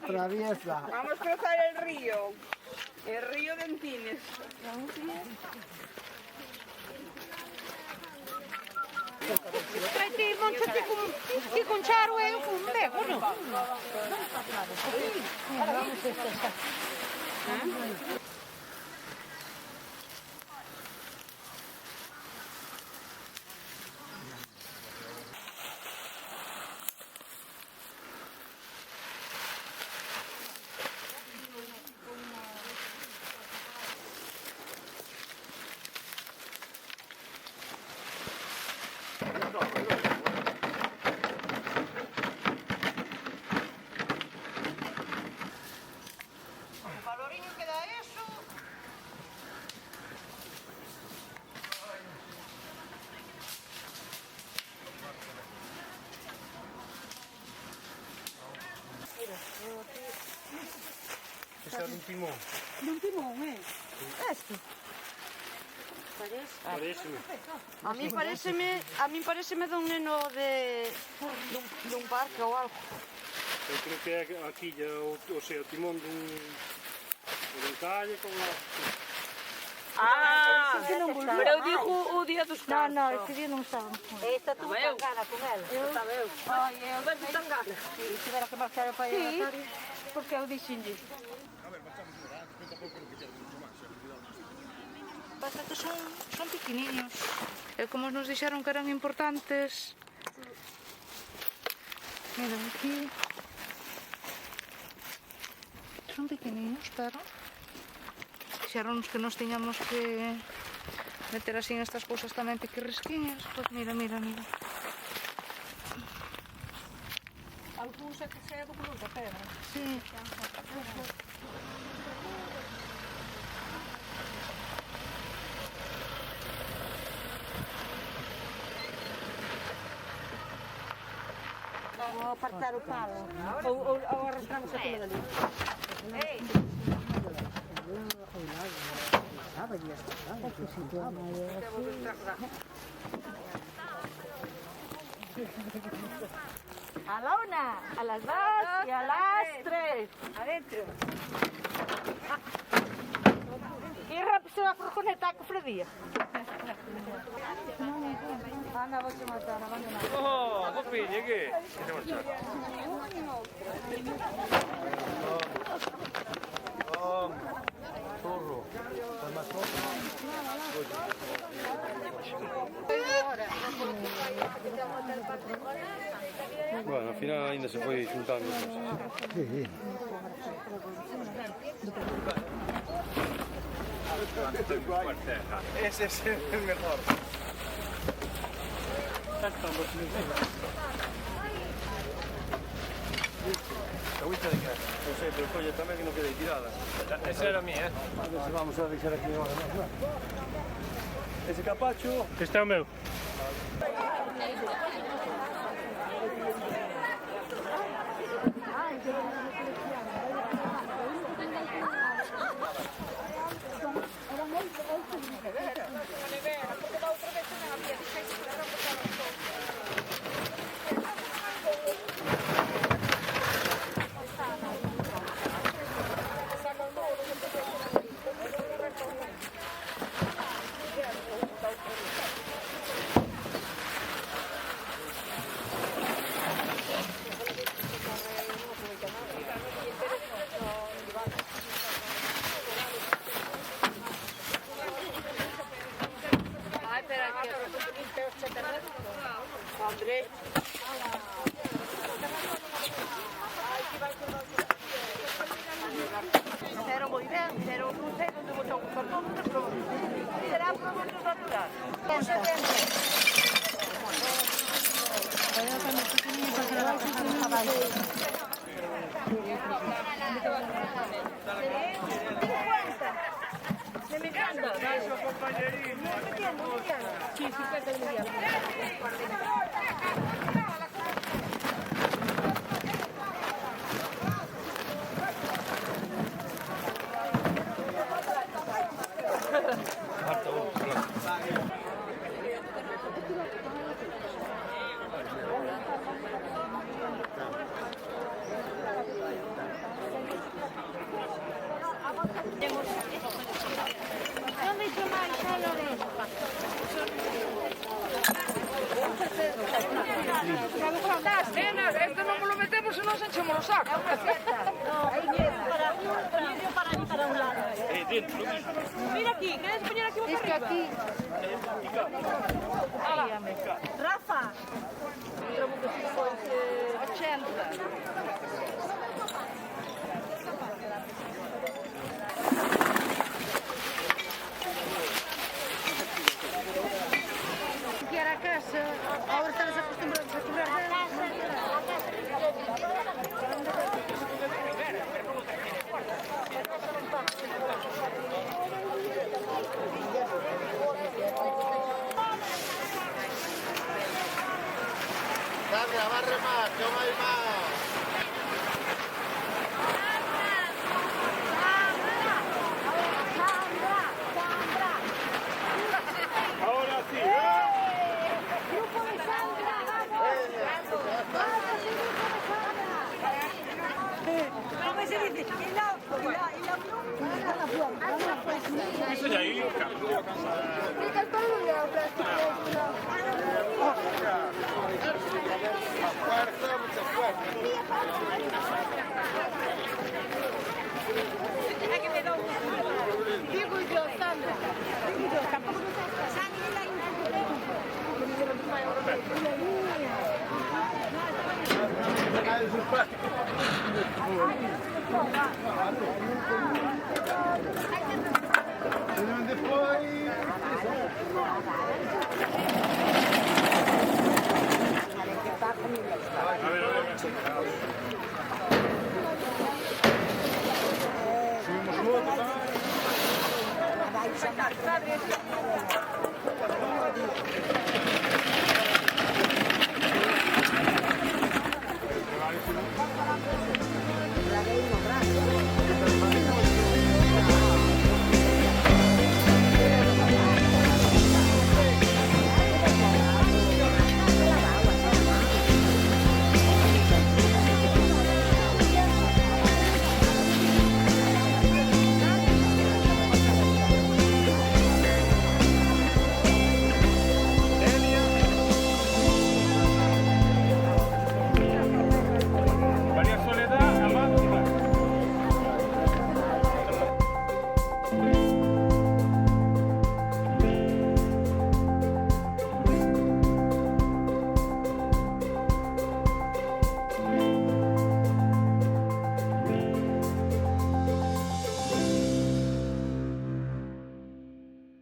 Traviesa. Vamos a cruzar el río de Antines. Traite, montate ti con Charo e eu con Bego, non? Questo è un timone. Un timone, Questo? A mí pareceme de un neno de un parque ou algo. Eu creo que é aquí, o sea, o timón dun calle con a... Pero eu digo o día dos carros. Non, ese día non estaba. Esta tuvo tan gana con ela. Estaba eu. Ai, eu dei tan gana. Se tivera que marchar para ir a porque eu dixenlle. Bastante son pequeniños. E como nos dixeron que eran importantes. Mira, aquí son pequeniños, pero Dixeronnos que nos tiñamos que meter así en estas cousas tamén piquirresquiñas. Pois mira. algúns é que sea do color da pedra. Sí. Ou apartar o palo. Ou arrastramos a comer ali. A la 1, a las 2 y a las 3. Adentro. E rápido a furgoneta con Fredía. Anda, vou te matar, abandona. Oh, ma figli, che? Torro. Bueno, al final ainda se foi xuntando cosas. Sí. Ese es el mejor. La agüita de qué? No sé, pero coño, también que no quede tirada. Esa era mía, ¿eh? A ver si vamos a revisar aquí ahora. Ese capacho... Este é o meu. André. Pero moi ben, pero non sei onde vou ocupar todo, pero será produtos naturales. Se me encanta. Sí, 50 millones. Nenas, esto no me lo metemos y nos echamos los sacos. Mira aquí, ¿quieres poner aquí boca Es que arriba? aquí... Rafa. 80. Que era a casa, ahora estás acostumbrados a cobrar Sandra, barre más, que aún hay más. Ahora sí, Grupo de Sandra, ¿cómo se dice? Eso ya ahí, Fuerza, mucha fuerza. Digo yo, Sandra. Digo yo, tampoco Subimos luego.